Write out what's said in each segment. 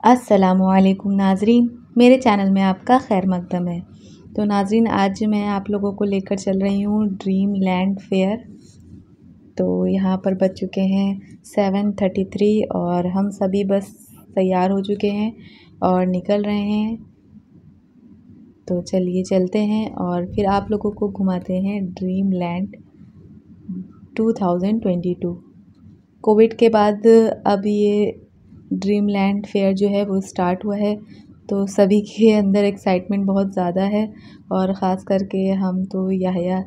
अस्सलामुअलैकुम नाज़रीन, मेरे चैनल में आपका खैर मकदम है। तो नाज़रीन, आज मैं आप लोगों को लेकर चल रही हूँ ड्रीम लैंड फेयर। तो यहाँ पर बज चुके हैं 7:33 और हम सभी बस तैयार हो चुके हैं और निकल रहे हैं। तो चलिए चलते हैं और फिर आप लोगों को घुमाते हैं ड्रीम लैंड 2022। कोविड के बाद अब ये ड्रीम लैंड फेयर जो है वो स्टार्ट हुआ है, तो सभी के अंदर एक्साइटमेंट बहुत ज़्यादा है और ख़ास करके हम तो याहिया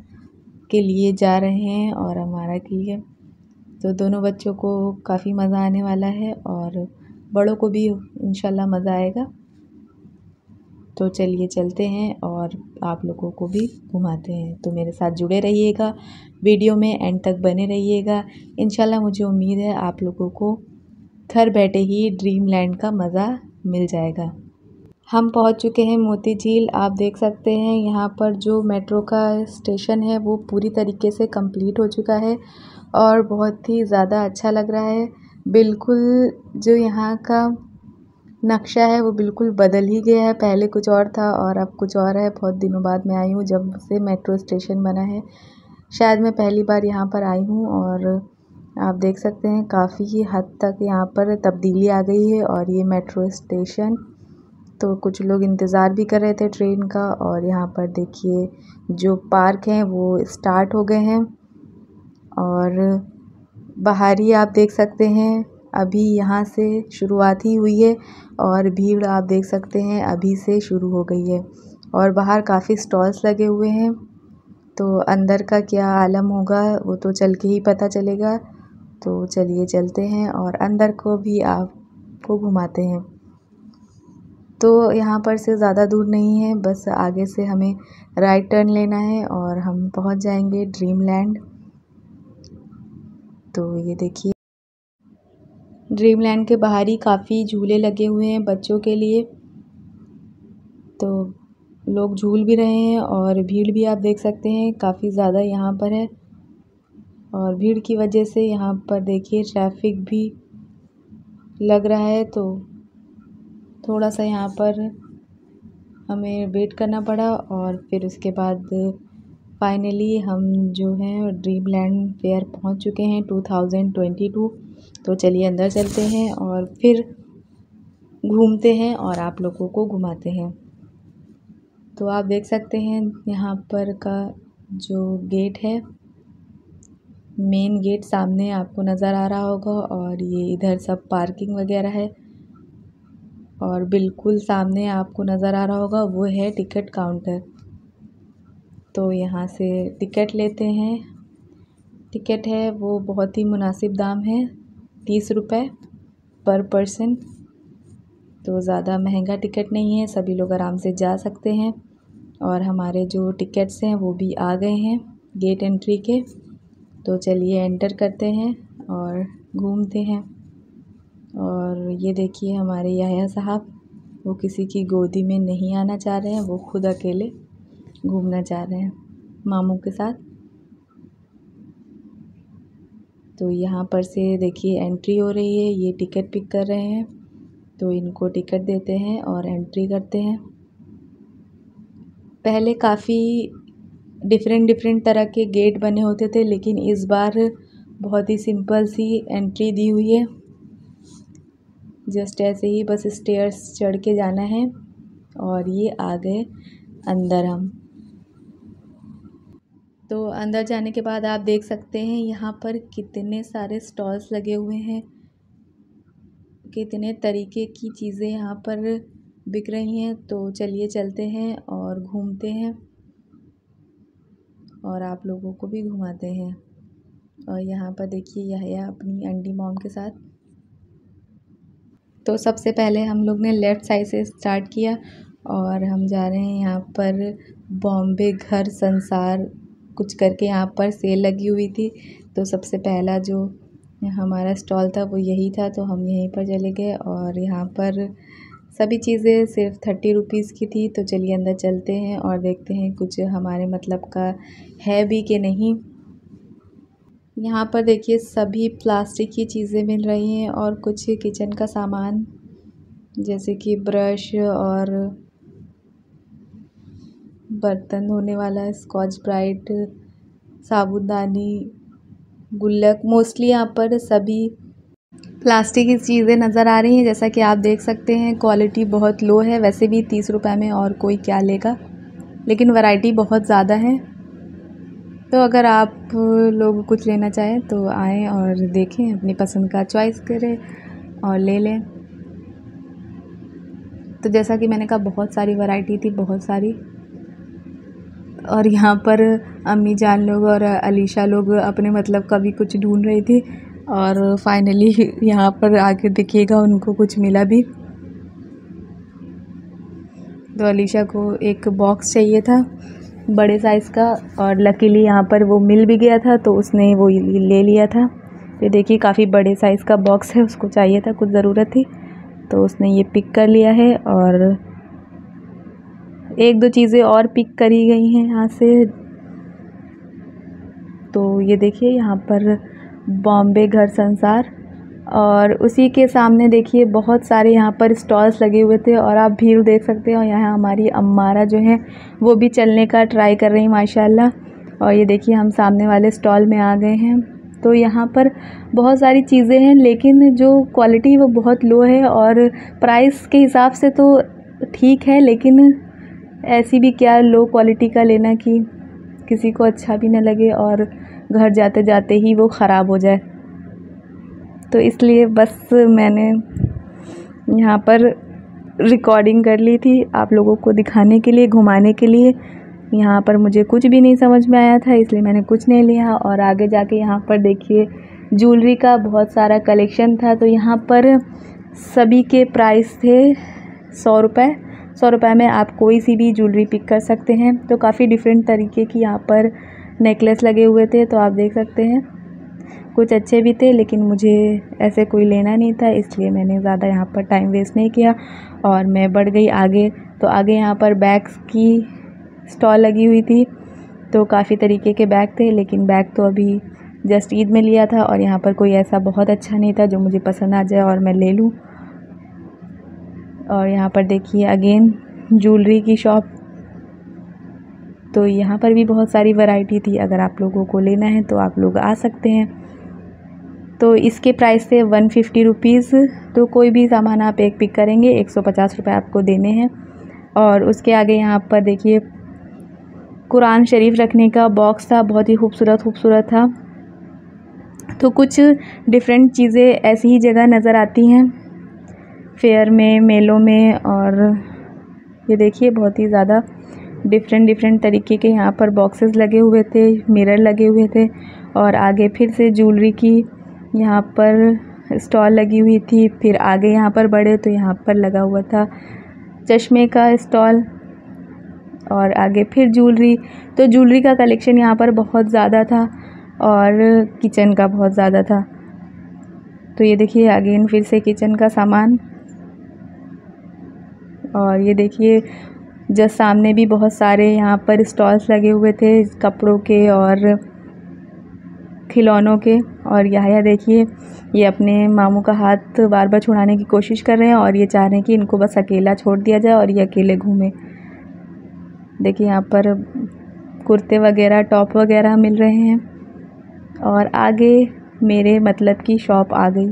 के लिए जा रहे हैं और हमारा के लिए। तो दोनों बच्चों को काफ़ी मज़ा आने वाला है और बड़ों को भी इंशाल्लाह मज़ा आएगा। तो चलिए चलते हैं और आप लोगों को भी घुमाते हैं। तो मेरे साथ जुड़े रहिएगा, वीडियो में एंड तक बने रहिएगा। इंशाल्लाह मुझे उम्मीद है आप लोगों को घर बैठे ही ड्रीम लैंड का मज़ा मिल जाएगा। हम पहुंच चुके हैं मोती झील। आप देख सकते हैं यहाँ पर जो मेट्रो का स्टेशन है वो पूरी तरीके से कंप्लीट हो चुका है और बहुत ही ज़्यादा अच्छा लग रहा है। बिल्कुल जो यहाँ का नक्शा है वो बिल्कुल बदल ही गया है, पहले कुछ और था और अब कुछ और है। बहुत दिनों बाद मैं आई हूँ जब से मेट्रो स्टेशन बना है, शायद मैं पहली बार यहाँ पर आई हूँ और आप देख सकते हैं काफ़ी ही हद तक यहाँ पर तब्दीली आ गई है। और ये मेट्रो स्टेशन, तो कुछ लोग इंतज़ार भी कर रहे थे ट्रेन का और यहाँ पर देखिए जो पार्क हैं वो स्टार्ट हो गए हैं और बाहर ही आप देख सकते हैं अभी यहाँ से शुरुआत ही हुई है और भीड़ आप देख सकते हैं अभी से शुरू हो गई है और बाहर काफ़ी स्टॉल्स लगे हुए हैं। तो अंदर का क्या आलम होगा वो तो चल के ही पता चलेगा। तो चलिए चलते हैं और अंदर को भी आपको घुमाते हैं। तो यहाँ पर से ज़्यादा दूर नहीं है, बस आगे से हमें राइट टर्न लेना है और हम पहुँच जाएंगे ड्रीम लैंड। तो ये देखिए ड्रीम लैंड के बाहर ही काफ़ी झूले लगे हुए हैं बच्चों के लिए, तो लोग झूल भी रहे हैं और भीड़ भी आप देख सकते हैं काफ़ी ज़्यादा यहाँ पर है। और भीड़ की वजह से यहाँ पर देखिए ट्रैफिक भी लग रहा है, तो थोड़ा सा यहाँ पर हमें वेट करना पड़ा और फिर उसके बाद फाइनली हम जो हैं ड्रीम लैंड फेयर पहुँच चुके हैं 2022। तो चलिए अंदर चलते हैं और फिर घूमते हैं और आप लोगों को घुमाते हैं। तो आप देख सकते हैं यहाँ पर का जो गेट है, मेन गेट सामने आपको नज़र आ रहा होगा और ये इधर सब पार्किंग वगैरह है और बिल्कुल सामने आपको नज़र आ रहा होगा वो है टिकट काउंटर। तो यहाँ से टिकट लेते हैं। टिकट है वो बहुत ही मुनासिब दाम है, 30 रुपये पर पर्सन। तो ज़्यादा महंगा टिकट नहीं है, सभी लोग आराम से जा सकते हैं। और हमारे जो टिकट्स हैं वो भी आ गए हैं गेट एंट्री के। तो चलिए एंटर करते हैं और घूमते हैं। और ये देखिए हमारे याहिया साहब, वो किसी की गोदी में नहीं आना चाह रहे हैं, वो खुद अकेले घूमना चाह रहे हैं मामू के साथ। तो यहाँ पर से देखिए एंट्री हो रही है, ये टिकट पिक कर रहे हैं, तो इनको टिकट देते हैं और एंट्री करते हैं। पहले काफ़ी डिफरेंट तरह के गेट बने होते थे, लेकिन इस बार बहुत ही सिंपल सी एंट्री दी हुई है। जस्ट ऐसे ही बस स्टेयर्स चढ़ के जाना है और ये आ गए अंदर हम। तो अंदर जाने के बाद आप देख सकते हैं यहाँ पर कितने सारे स्टॉल्स लगे हुए हैं, कितने तरीके की चीज़ें यहाँ पर बिक रही हैं। तो चलिए चलते हैं और घूमते हैं और आप लोगों को भी घुमाते हैं। और यहाँ पर देखिए याहिया अपनी अंडी मॉम के साथ। तो सबसे पहले हम लोग ने लेफ़्ट साइड से स्टार्ट किया और हम जा रहे हैं यहाँ पर बॉम्बे घर संसार कुछ करके यहाँ पर सेल लगी हुई थी। तो सबसे पहला जो हमारा स्टॉल था वो यही था, तो हम यहीं पर चले गए और यहाँ पर सभी चीज़ें सिर्फ 30 रुपीज़ की थी। तो चलिए अंदर चलते हैं और देखते हैं कुछ हमारे मतलब का है भी कि नहीं। यहाँ पर देखिए सभी प्लास्टिक की चीज़ें मिल रही हैं और कुछ किचन का सामान जैसे कि ब्रश और बर्तन धोने वाला स्कॉच ब्राइट, साबुनदानी, गुल्लक। मोस्टली यहाँ पर सभी प्लास्टिक की चीज़ें नज़र आ रही हैं। जैसा कि आप देख सकते हैं क्वालिटी बहुत लो है। वैसे भी 30 रुपये में और कोई क्या लेगा, लेकिन वैरायटी बहुत ज़्यादा है। तो अगर आप लोग कुछ लेना चाहें तो आएँ और देखें, अपनी पसंद का चॉइस करें और ले लें। तो जैसा कि मैंने कहा बहुत सारी वैरायटी थी, बहुत सारी। और यहाँ पर अम्मी जान लोग और अलीशा लोग अपने मतलब का भी कुछ ढूंढ रही थी और फाइनली यहाँ पर आके दिखेगा उनको कुछ मिला भी। तो अलीशा को एक बॉक्स चाहिए था बड़े साइज़ का और लकीली यहाँ पर वो मिल भी गया था, तो उसने वो ले लिया था। ये देखिए काफ़ी बड़े साइज़ का बॉक्स है, उसको चाहिए था, कुछ ज़रूरत थी, तो उसने ये पिक कर लिया है। और एक दो चीज़ें और पिक करी गई हैं यहाँ से। तो ये देखिए यहाँ पर बॉम्बे घर संसार, और उसी के सामने देखिए बहुत सारे यहाँ पर स्टॉल्स लगे हुए थे और आप भीड़ देख सकते हो। यहाँ हमारी अम्मारा जो है वो भी चलने का ट्राई कर रही माशाल्लाह। और ये देखिए हम सामने वाले स्टॉल में आ गए हैं। तो यहाँ पर बहुत सारी चीज़ें हैं, लेकिन जो क्वालिटी वो बहुत लो है और प्राइस के हिसाब से तो ठीक है, लेकिन ऐसी भी क्या लो क्वालिटी का लेना कि किसी को अच्छा भी ना लगे और घर जाते जाते ही वो ख़राब हो जाए। तो इसलिए बस मैंने यहाँ पर रिकॉर्डिंग कर ली थी आप लोगों को दिखाने के लिए, घुमाने के लिए। यहाँ पर मुझे कुछ भी नहीं समझ में आया था, इसलिए मैंने कुछ नहीं लिया। और आगे जाके यहाँ पर देखिए ज्वेलरी का बहुत सारा कलेक्शन था। तो यहाँ पर सभी के प्राइस थे 100 रुपये। 100 रुपये में आप कोई सी भी ज्वेलरी पिक कर सकते हैं। तो काफ़ी डिफरेंट तरीके की यहाँ पर नेकलेस लगे हुए थे, तो आप देख सकते हैं कुछ अच्छे भी थे, लेकिन मुझे ऐसे कोई लेना नहीं था, इसलिए मैंने ज़्यादा यहाँ पर टाइम वेस्ट नहीं किया और मैं बढ़ गई आगे। तो आगे यहाँ पर बैग्स की स्टॉल लगी हुई थी, तो काफ़ी तरीके के बैग थे, लेकिन बैग तो अभी जस्ट ईद में लिया था और यहाँ पर कोई ऐसा बहुत अच्छा नहीं था जो मुझे पसंद आ जाए और मैं ले लूँ। और यहाँ पर देखिए अगेन ज्वेलरी की शॉप, तो यहाँ पर भी बहुत सारी वैरायटी थी। अगर आप लोगों को लेना है तो आप लोग आ सकते हैं। तो इसके प्राइस थे 150 रुपीज़। तो कोई भी सामान आप एक पिक करेंगे 150 रुपये आपको देने हैं। और उसके आगे यहाँ पर देखिए कुरान शरीफ रखने का बॉक्स था, बहुत ही खूबसूरत था। तो कुछ डिफरेंट चीज़ें ऐसी ही जगह नज़र आती हैं फेयर में, मेलों में। और ये देखिए बहुत ही ज़्यादा डिफरेंट तरीके के यहाँ पर बॉक्सेस लगे हुए थे, मिरर लगे हुए थे। और आगे फिर से ज्वेलरी की यहाँ पर स्टॉल लगी हुई थी। फिर आगे यहाँ पर बढ़े तो यहाँ पर लगा हुआ था चश्मे का स्टॉल, और आगे फिर ज्वेलरी। तो ज्वेलरी का कलेक्शन यहाँ पर बहुत ज़्यादा था और किचन का बहुत ज़्यादा था। तो ये देखिए अगेन फिर से किचन का सामान। और ये देखिए जस्ट सामने भी बहुत सारे यहाँ पर स्टॉल्स लगे हुए थे कपड़ों के और खिलौनों के। और यहाँ देखिए ये अपने मामू का हाथ बार बार छुड़ाने की कोशिश कर रहे हैं और ये चाह रहे हैं कि इनको बस अकेला छोड़ दिया जाए और ये अकेले घूमें। देखिए यहाँ पर कुर्ते वगैरह, टॉप वगैरह मिल रहे हैं। और आगे मेरे मतलब की शॉप आ गई,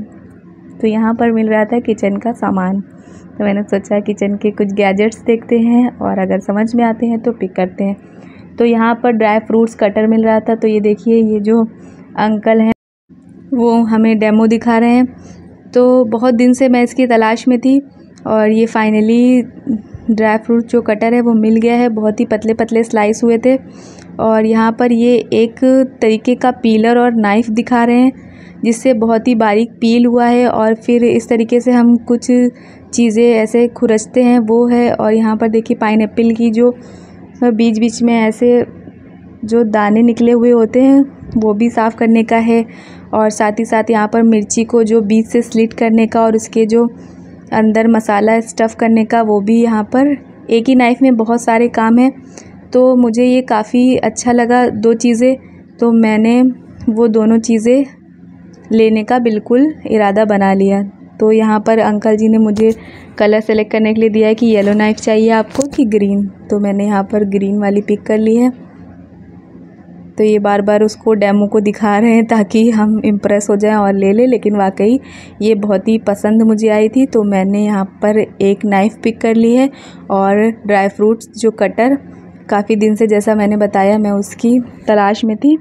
तो यहाँ पर मिल रहा था किचन का सामान। तो मैंने सोचा किचन के कुछ गैजेट्स देखते हैं और अगर समझ में आते हैं तो पिक करते हैं। तो यहाँ पर ड्राई फ्रूट्स कटर मिल रहा था। तो ये देखिए ये जो अंकल हैं वो हमें डेमो दिखा रहे हैं। तो बहुत दिन से मैं इसकी तलाश में थी और ये फाइनली ड्राई फ्रूट जो कटर है वो मिल गया है। बहुत ही पतले पतले स्लाइस हुए थे। और यहाँ पर ये एक तरीके का पीलर और नाइफ़ दिखा रहे हैं जिससे बहुत ही बारीक पील हुआ है और फिर इस तरीके से हम कुछ चीज़ें ऐसे खुरचते हैं वो है। और यहाँ पर देखिए पाइनएप्पल की जो बीच बीच में ऐसे जो दाने निकले हुए होते हैं वो भी साफ़ करने का है। और साथ ही साथ यहाँ पर मिर्ची को जो बीच से स्लिट करने का और उसके जो अंदर मसाला स्टफ़ करने का वो भी यहाँ पर एक ही नाइफ़ में बहुत सारे काम हैं। तो मुझे ये काफ़ी अच्छा लगा दो चीज़ें, तो मैंने वो दोनों चीज़ें लेने का बिल्कुल इरादा बना लिया। तो यहाँ पर अंकल जी ने मुझे कलर सेलेक्ट करने के लिए दिया है कि येलो नाइफ़ चाहिए आपको कि ग्रीन। तो मैंने यहाँ पर ग्रीन वाली पिक कर ली है। तो ये बार बार उसको डेमो को दिखा रहे हैं ताकि हम इम्प्रेस हो जाएं और ले लें, लेकिन वाकई ये बहुत ही पसंद मुझे आई थी। तो मैंने यहाँ पर एक नाइफ़ पिक कर ली है और ड्राई फ्रूट्स जो कटर काफ़ी दिन से, जैसा मैंने बताया, मैं उसकी तलाश में थी,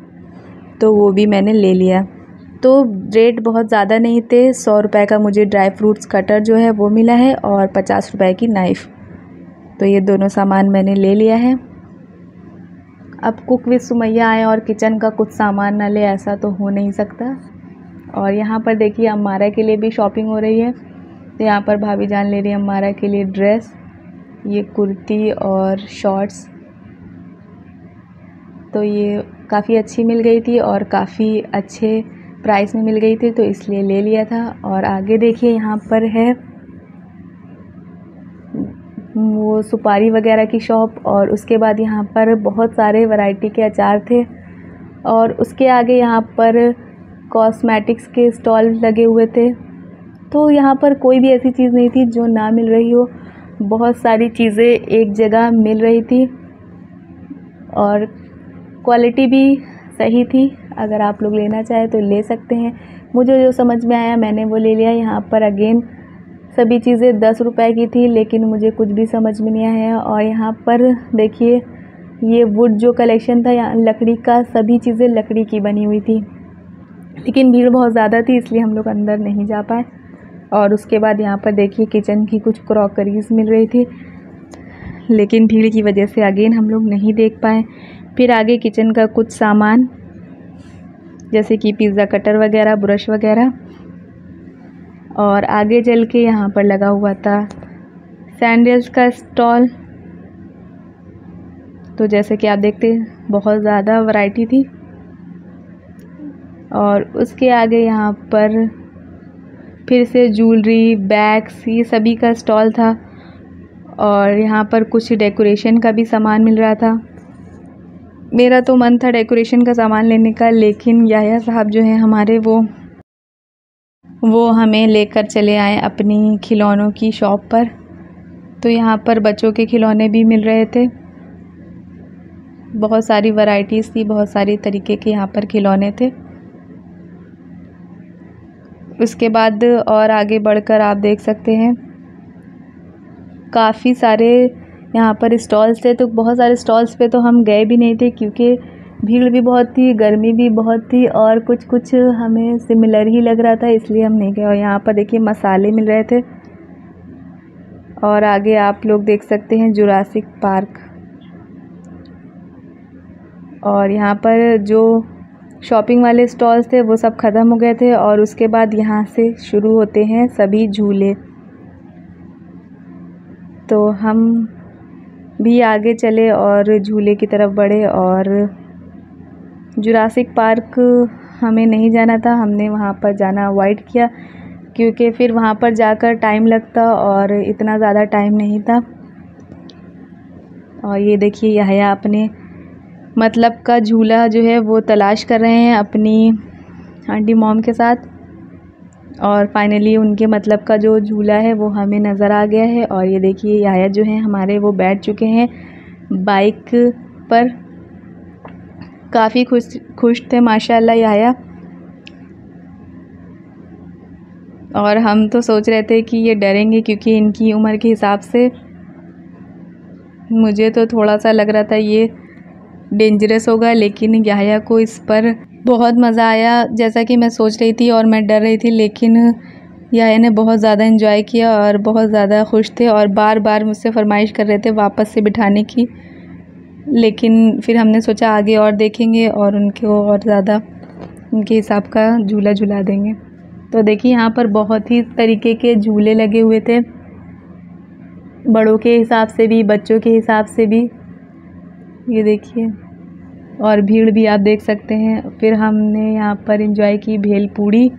तो वो भी मैंने ले लिया। तो रेट बहुत ज़्यादा नहीं थे, 100 रुपये का मुझे ड्राई फ्रूट्स कटर जो है वो मिला है और 50 रुपये की नाइफ़। तो ये दोनों सामान मैंने ले लिया है। अब कुक विद सुमैया आए और किचन का कुछ सामान ना ले, ऐसा तो हो नहीं सकता। और यहाँ पर देखिए अम्मारा के लिए भी शॉपिंग हो रही है। तो यहाँ पर भाभी जान ले रही है अम्मारा के लिए ड्रेस, ये कुर्ती और शॉर्ट्स। तो ये काफ़ी अच्छी मिल गई थी और काफ़ी अच्छे प्राइस में मिल गई थी, तो इसलिए ले लिया था। और आगे देखिए यहाँ पर है वो सुपारी वगैरह की शॉप, और उसके बाद यहाँ पर बहुत सारे वैरायटी के अचार थे, और उसके आगे यहाँ पर कॉस्मेटिक्स के स्टॉल लगे हुए थे। तो यहाँ पर कोई भी ऐसी चीज़ नहीं थी जो ना मिल रही हो, बहुत सारी चीज़ें एक जगह मिल रही थी और क्वालिटी भी सही थी। अगर आप लोग लेना चाहें तो ले सकते हैं। मुझे जो समझ में आया मैंने वो ले लिया। यहाँ पर अगेन सभी चीज़ें 10 रुपए की थी, लेकिन मुझे कुछ भी समझ में नहीं आया। और यहाँ पर देखिए ये वुड जो कलेक्शन था, यहाँ लकड़ी का, सभी चीज़ें लकड़ी की बनी हुई थी, लेकिन भीड़ बहुत ज़्यादा थी इसलिए हम लोग अंदर नहीं जा पाए। और उसके बाद यहाँ पर देखिए किचन की कुछ क्रॉकरीज मिल रही थी, लेकिन भीड़ की वजह से अगेन हम लोग नहीं देख पाए। फिर आगे किचन का कुछ सामान जैसे कि पिज़्ज़ा कटर वगैरह, ब्रश वगैरह, और आगे चल के यहाँ पर लगा हुआ था सैंडल्स का स्टॉल। तो जैसे कि आप देखते हैं बहुत ज़्यादा वैरायटी थी। और उसके आगे यहाँ पर फिर से ज्वेलरी, बैग्स, ये सभी का स्टॉल था। और यहाँ पर कुछ डेकोरेशन का भी सामान मिल रहा था। मेरा तो मन था डेकोरेशन का सामान लेने का, लेकिन याया साहब जो हैं हमारे, वो हमें लेकर चले आए अपनी खिलौनों की शॉप पर। तो यहाँ पर बच्चों के खिलौने भी मिल रहे थे, बहुत सारी वैरायटीज़ थी, बहुत सारी तरीके के यहाँ पर खिलौने थे। उसके बाद और आगे बढ़कर आप देख सकते हैं काफ़ी सारे यहाँ पर स्टॉल्स थे। तो बहुत सारे स्टॉल्स पे तो हम गए भी नहीं थे क्योंकि भीड़ भी बहुत थी, गर्मी भी बहुत थी, और कुछ हमें सिमिलर ही लग रहा था, इसलिए हम नहीं गए। और यहाँ पर देखिए मसाले मिल रहे थे। और आगे आप लोग देख सकते हैं जुरासिक पार्क। और यहाँ पर जो शॉपिंग वाले स्टॉल्स थे वो सब ख़त्म हो गए थे, और उसके बाद यहाँ से शुरू होते हैं सभी झूले। तो हम भी आगे चले और झूले की तरफ बढ़े। और जुरासिक पार्क हमें नहीं जाना था, हमने वहाँ पर जाना अवॉइड किया क्योंकि फिर वहाँ पर जाकर टाइम लगता और इतना ज़्यादा टाइम नहीं था। और ये देखिए याया अपने मतलब का झूला जो है वो तलाश कर रहे हैं अपनी आंटी मॉम के साथ, और फाइनली उनके मतलब का जो झूला है वो हमें नज़र आ गया है। और ये देखिए याया जो हैं हमारे वो बैठ चुके हैं बाइक पर। काफ़ी खुश थे माशाल्लाह याया। और हम तो सोच रहे थे कि ये डरेंगे क्योंकि इनकी उम्र के हिसाब से मुझे तो थोड़ा सा लग रहा था ये डेंजरस होगा, लेकिन याया को इस पर बहुत मज़ा आया जैसा कि मैं सोच रही थी और मैं डर रही थी। लेकिन याया ने बहुत ज़्यादा एंजॉय किया और बहुत ज़्यादा खुश थे और बार बार मुझसे फरमाइश कर रहे थे वापस से बिठाने की। लेकिन फिर हमने सोचा आगे और देखेंगे और उनको और ज़्यादा उनके हिसाब का झूला झुला देंगे। तो देखिए यहाँ पर बहुत ही तरीके के झूले लगे हुए थे, बड़ों के हिसाब से भी, बच्चों के हिसाब से भी। ये देखिए, और भीड़ भी आप देख सकते हैं। फिर हमने यहाँ पर एंजॉय की भेलपूड़ी,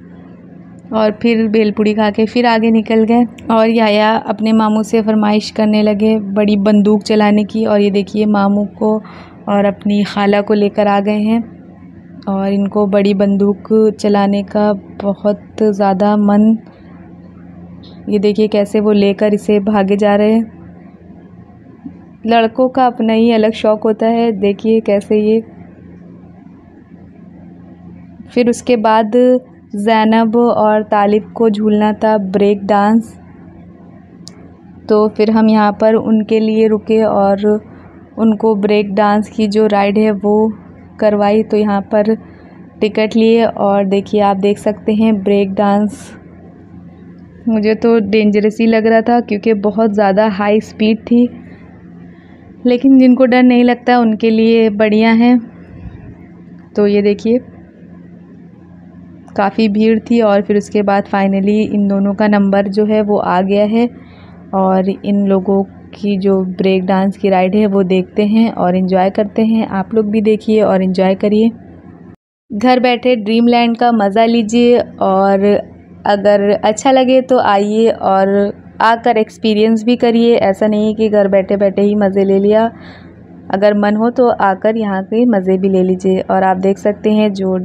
और फिर भेलपूड़ी खा के फिर आगे निकल गए। और याया अपने मामू से फरमाइश करने लगे बड़ी बंदूक चलाने की। और ये देखिए मामू को और अपनी खाला को लेकर आ गए हैं, और इनको बड़ी बंदूक चलाने का बहुत ज़्यादा मन ये देखिए कैसे वो लेकर इसे भागे जा रहे हैं। लड़कों का अपना ही अलग शौक होता है, देखिए कैसे ये। फिर उसके बाद ज़ैनब और तालिब को झूलना था ब्रेक डांस, तो फिर हम यहाँ पर उनके लिए रुके और उनको ब्रेक डांस की जो राइड है वो करवाई। तो यहाँ पर टिकट लिए और देखिए आप देख सकते हैं ब्रेक डांस। मुझे तो डेंजरस ही लग रहा था क्योंकि बहुत ज़्यादा हाई स्पीड थी, लेकिन जिनको डर नहीं लगता उनके लिए बढ़िया है। तो ये देखिए काफ़ी भीड़ थी और फिर उसके बाद फाइनली इन दोनों का नंबर जो है वो आ गया है और इन लोगों की जो ब्रेक डांस की राइड है वो देखते हैं और इन्जॉय करते हैं। आप लोग भी देखिए और इन्जॉय करिए। घर बैठे ड्रीमलैंड का मज़ा लीजिए और अगर अच्छा लगे तो आइए और आकर एक्सपीरियंस भी करिए। ऐसा नहीं है कि घर बैठे बैठे ही मज़े ले लिया, अगर मन हो तो आकर यहाँ के मज़े भी ले लीजिए। और आप देख सकते हैं जो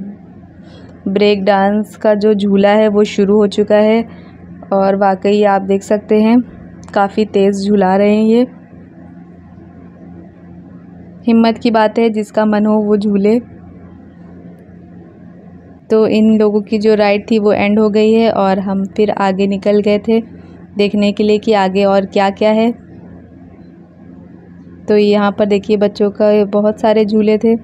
ब्रेक डांस का जो झूला है वो शुरू हो चुका है और वाकई आप देख सकते हैं काफ़ी तेज़ झूला रहे हैं ये। हिम्मत की बात है, जिसका मन हो वो झूले। तो इन लोगों की जो राइड थी वो एंड हो गई है और हम फिर आगे निकल गए थे देखने के लिए कि आगे और क्या क्या है। तो यहाँ पर देखिए बच्चों का बहुत सारे झूले थे,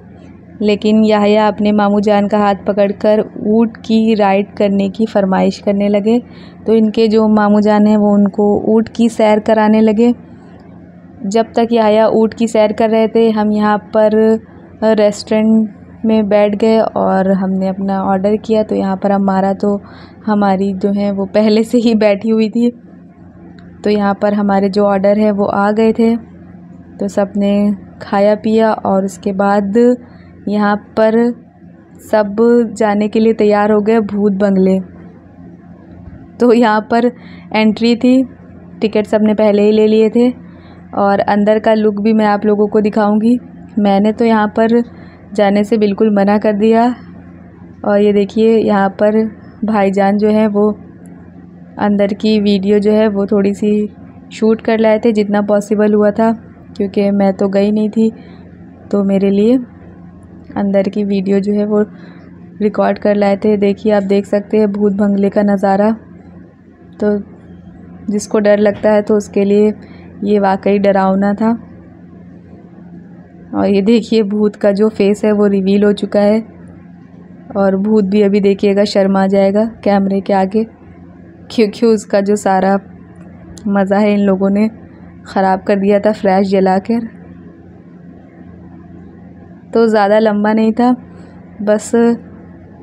लेकिन याहिया अपने मामू जान का हाथ पकड़कर ऊँट की राइड करने की फरमाइश करने लगे। तो इनके जो मामू जान हैं वो उनको ऊँट की सैर कराने लगे। जब तक याहिया ऊँट की सैर कर रहे थे हम यहाँ पर रेस्टोरेंट में बैठ गए और हमने अपना ऑर्डर किया। तो यहाँ पर हमारा तो हमारी जो है वो पहले से ही बैठी हुई थी, तो यहाँ पर हमारे जो ऑर्डर है वो आ गए थे। तो सब ने खाया पिया और उसके बाद यहाँ पर सब जाने के लिए तैयार हो गए भूत बंगले। तो यहाँ पर एंट्री थी, टिकट सब ने पहले ही ले लिए थे और अंदर का लुक भी मैं आप लोगों को दिखाऊंगी। मैंने तो यहाँ पर जाने से बिल्कुल मना कर दिया। और ये देखिए यहाँ पर भाईजान जो है वो अंदर की वीडियो जो है वो थोड़ी सी शूट कर लाए थे जितना पॉसिबल हुआ था, क्योंकि मैं तो गई नहीं थी। तो मेरे लिए अंदर की वीडियो जो है वो रिकॉर्ड कर लाए थे। देखिए आप देख सकते हैं भूत बंगले का नज़ारा। तो जिसको डर लगता है तो उसके लिए ये वाकई डरावना था। और ये देखिए भूत का जो फेस है वो रिवील हो चुका है और भूत भी अभी देखिएगा शर्मा जाएगा कैमरे के आगे, क्योंकि उसका जो सारा मज़ा है इन लोगों ने ख़राब कर दिया था फ्लैश जलाकर। तो ज़्यादा लंबा नहीं था, बस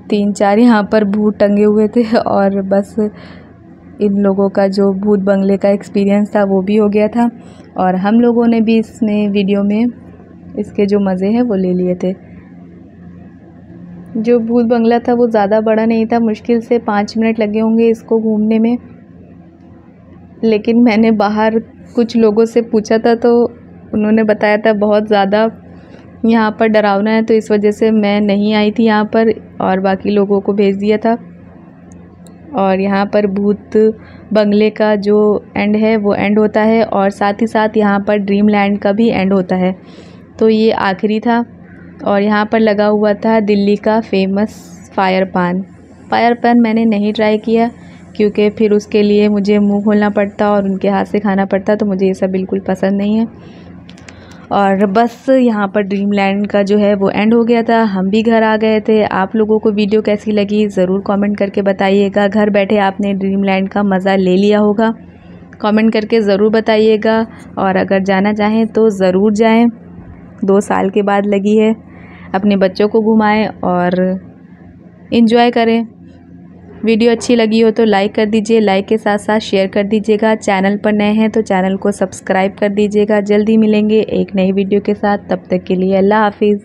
3-4 यहाँ पर भूत टंगे हुए थे और बस इन लोगों का जो भूत बंगले का एक्सपीरियंस था वो भी हो गया था और हम लोगों ने भी इसमें वीडियो में इसके जो मज़े हैं वो ले लिए थे। जो भूत बंगला था वो ज़्यादा बड़ा नहीं था, मुश्किल से 5 मिनट लगे होंगे इसको घूमने में। लेकिन मैंने बाहर कुछ लोगों से पूछा था तो उन्होंने बताया था बहुत ज़्यादा यहाँ पर डरावना है, तो इस वजह से मैं नहीं आई थी यहाँ पर और बाकी लोगों को भेज दिया था। और यहाँ पर भूत बंगले का जो एंड है वो एंड होता है और साथ ही साथ यहाँ पर ड्रीमलैंड का भी एंड होता है। तो ये आखिरी था और यहाँ पर लगा हुआ था दिल्ली का फेमस फायर पान मैंने नहीं ट्राई किया क्योंकि फिर उसके लिए मुझे मुंह खोलना पड़ता और उनके हाथ से खाना पड़ता, तो मुझे ये सब बिल्कुल पसंद नहीं है। और बस यहाँ पर ड्रीमलैंड का जो है वो एंड हो गया था, हम भी घर आ गए थे। आप लोगों को वीडियो कैसी लगी ज़रूर कमेंट करके बताइएगा। घर बैठे आपने ड्रीमलैंड का मज़ा ले लिया होगा, कमेंट करके ज़रूर बताइएगा। और अगर जाना चाहें तो ज़रूर जाएं, 2 साल के बाद लगी है। अपने बच्चों को घुमाएं और इन्जॉय करें। वीडियो अच्छी लगी हो तो लाइक कर दीजिए, लाइक के साथ साथ शेयर कर दीजिएगा। चैनल पर नए हैं तो चैनल को सब्सक्राइब कर दीजिएगा। जल्दी मिलेंगे एक नई वीडियो के साथ, तब तक के लिए अल्लाह हाफिज़।